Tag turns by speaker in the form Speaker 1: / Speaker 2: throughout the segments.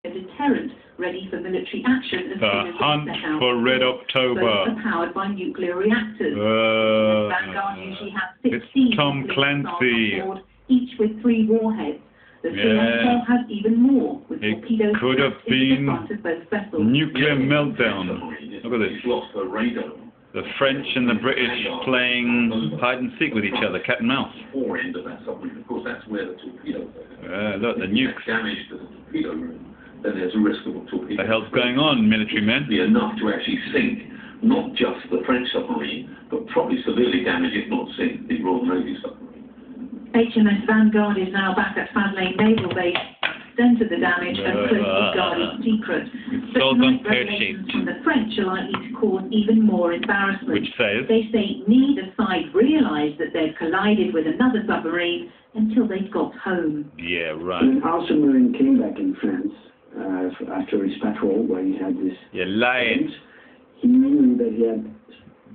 Speaker 1: a deterrent ready for military action as soon as
Speaker 2: The hunt for Red October.
Speaker 1: Both are powered by nuclear reactors. Vanguard usually has 16
Speaker 2: it's Tom Clancy.
Speaker 1: on board, each with 3 warheads. The CSL has even more, with torpedoes
Speaker 2: could have been
Speaker 1: the front of both vessels.
Speaker 2: nuclear meltdown. Look at this. The French and the British playing hide and seek with each other, cat and mouse.
Speaker 3: Look,
Speaker 2: the nukes.
Speaker 3: Then there's a risk of a torpedo.
Speaker 2: The hell's going on, military men?
Speaker 3: Be enough to actually sink not just the French submarine, but probably severely damage, if not sink, the Royal Navy submarine.
Speaker 1: HMS Vanguard is now back at Faslane Naval Base. The extent of the damage and closely guarded secret. But tonight revelations from the French are likely to cause even more embarrassment.
Speaker 2: Which says?
Speaker 1: They say neither side realised that they'd collided with another submarine until they'd got home.
Speaker 2: Yeah, right.
Speaker 4: When our submarine came back in France after his patrol, where he had this...
Speaker 2: You're lying.
Speaker 4: He knew that he had...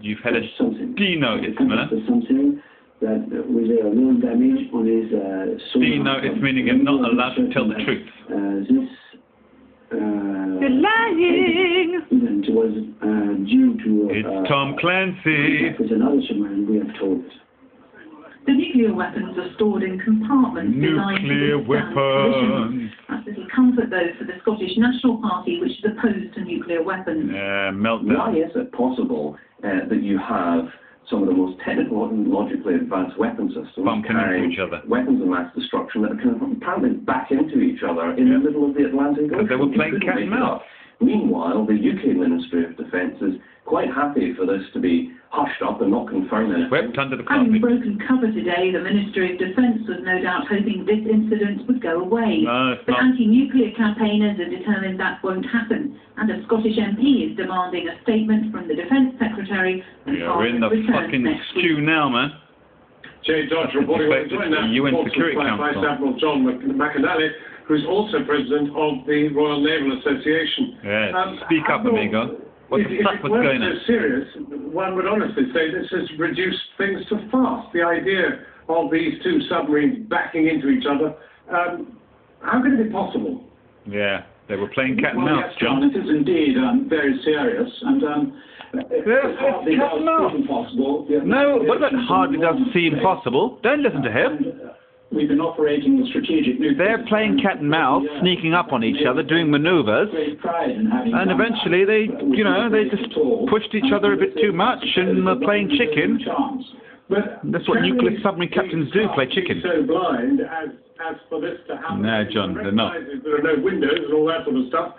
Speaker 2: You've had a
Speaker 4: something.
Speaker 2: D-notice, man.
Speaker 4: Something that with a little damage on his
Speaker 2: D-notice meaning you're not allowed to tell the truth.
Speaker 1: You're lying!
Speaker 4: Event was due to...
Speaker 2: It's Tom Clancy.
Speaker 4: It's another submarine, we have told.
Speaker 1: The nuclear weapons are stored in compartments designed to withstand collisions. That's little comfort, though, for the Scottish National Party, which is opposed to nuclear weapons.
Speaker 2: Meltdown.
Speaker 3: Why is it possible that you have some of the most technologically advanced weapon systems
Speaker 2: bumping into each other,
Speaker 3: weapons of mass destruction that can apparently back into each other in the middle of the Atlantic Ocean?
Speaker 2: Because they were playing cat and mouse.
Speaker 3: Meanwhile, the UK Ministry of Defence is quite happy for this to be hushed up and not confirm anything.
Speaker 2: Swept under the carpet.
Speaker 1: Having broken cover today, the Ministry of Defence was no doubt hoping this incident would go away.
Speaker 2: No, it's
Speaker 1: but
Speaker 2: not.
Speaker 1: anti-nuclear campaigners are determined that won't happen, and a Scottish MP is demanding a statement from the Defence Secretary. And
Speaker 2: you're in the fucking stew now, man.
Speaker 5: Jay Dodge reporting on the
Speaker 2: UN Security Council.
Speaker 5: Vice Admiral John McAnally, who's also president of the Royal Naval Association.
Speaker 2: Yeah, speak up, amigo. What the fuck was going on?
Speaker 5: If it weren't so serious, one would honestly say this has reduced things to farce. The idea of these two submarines backing into each other, how can it be possible?
Speaker 2: Yeah, they were playing cat and
Speaker 4: Well,
Speaker 2: mouse,
Speaker 4: yes,
Speaker 2: John.
Speaker 4: It is indeed very serious, and it hardly does seem possible.
Speaker 2: No, but that hardly does seem possible. Don't listen to him.
Speaker 4: We've been operating the strategic nuclear...
Speaker 2: They're playing cat and mouse, sneaking up on each other, doing manoeuvres, and eventually they, they just pushed each other a bit too much and were playing chicken. That's what nuclear submarine captains do, play chicken.
Speaker 5: So blind as for this to happen.
Speaker 2: No, John, they're not.
Speaker 5: There are no windows and all that sort of stuff,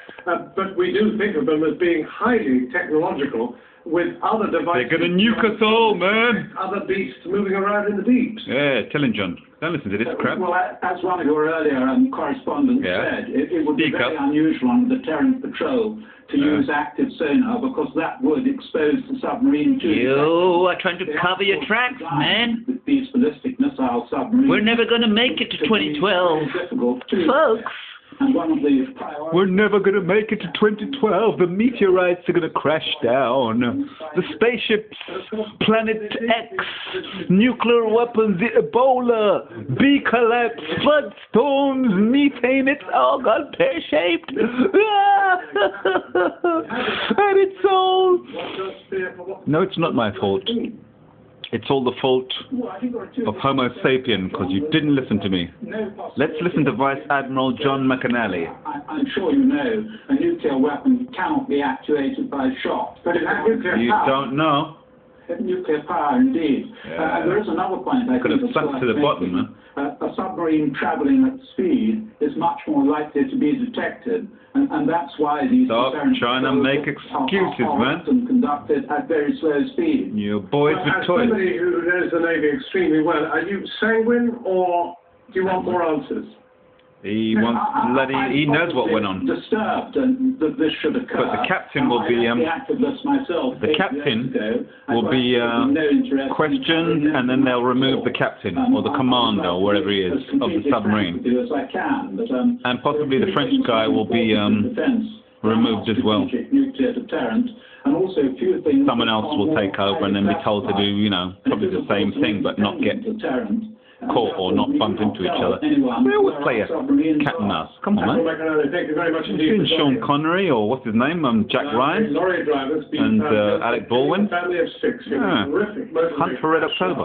Speaker 5: but we do think of them as being highly technological, with other devices.
Speaker 2: They're going to nuke us all, man.
Speaker 5: Other beasts moving around in the deeps.
Speaker 2: Yeah, tell him, John. Don't listen to this crap.
Speaker 4: Well, as one of your earlier correspondents said, it would be very unusual on the Deterrent Patrol to use active sonar, because that would expose the submarine to...
Speaker 6: You are trying to cover your tracks, man.
Speaker 4: With these ballistic missile submarines.
Speaker 6: We're never going to make it to 2012. Folks.
Speaker 4: And one of the priorities...
Speaker 2: We're never going to make it to 2012. The meteorites are going to crash down. The spaceships, Planet X, nuclear weapons, the Ebola, bee collapse, flood storms, methane, it's all gone pear-shaped. And it's all... No, it's not my fault. It's all the fault of Homo sapien, because you didn't listen to me. Let's listen to Vice Admiral John McAnally.
Speaker 4: I'm sure you know a nuclear weapon cannot be actuated by shock. But it has nuclear
Speaker 2: You
Speaker 4: power.
Speaker 2: don't know.
Speaker 4: Nuclear power, indeed. There is another point I
Speaker 2: could have sucked to the bottom, man.
Speaker 4: A submarine travelling at speed is much more likely to be detected, and that's why these...
Speaker 2: Stop trying to make excuses, man.
Speaker 4: ...and conducted at very slow speed.
Speaker 2: You boys with
Speaker 5: As
Speaker 2: toys.
Speaker 5: somebody who knows the Navy extremely well, are you sanguine, or do you want more answers?
Speaker 2: He wants bloody... He knows what went on.
Speaker 4: Disturbed that this should occur.
Speaker 2: But the captain will be... the captain will be questioned, and then they'll remove the captain, or the commander, or wherever he is, of the submarine. And possibly the French guy will be removed as well. Someone else will take over and then be told to do, probably the same thing, but not get caught or not bump into each other. We always play a cat and mouse. Come on, man.
Speaker 5: Thank you very much indeed.
Speaker 2: Sean Connery, or what's his name? Jack Ryan.
Speaker 5: Lorry drivers
Speaker 2: And Alec Baldwin.
Speaker 5: Family of 6.
Speaker 2: Yeah. Hunt for Red October.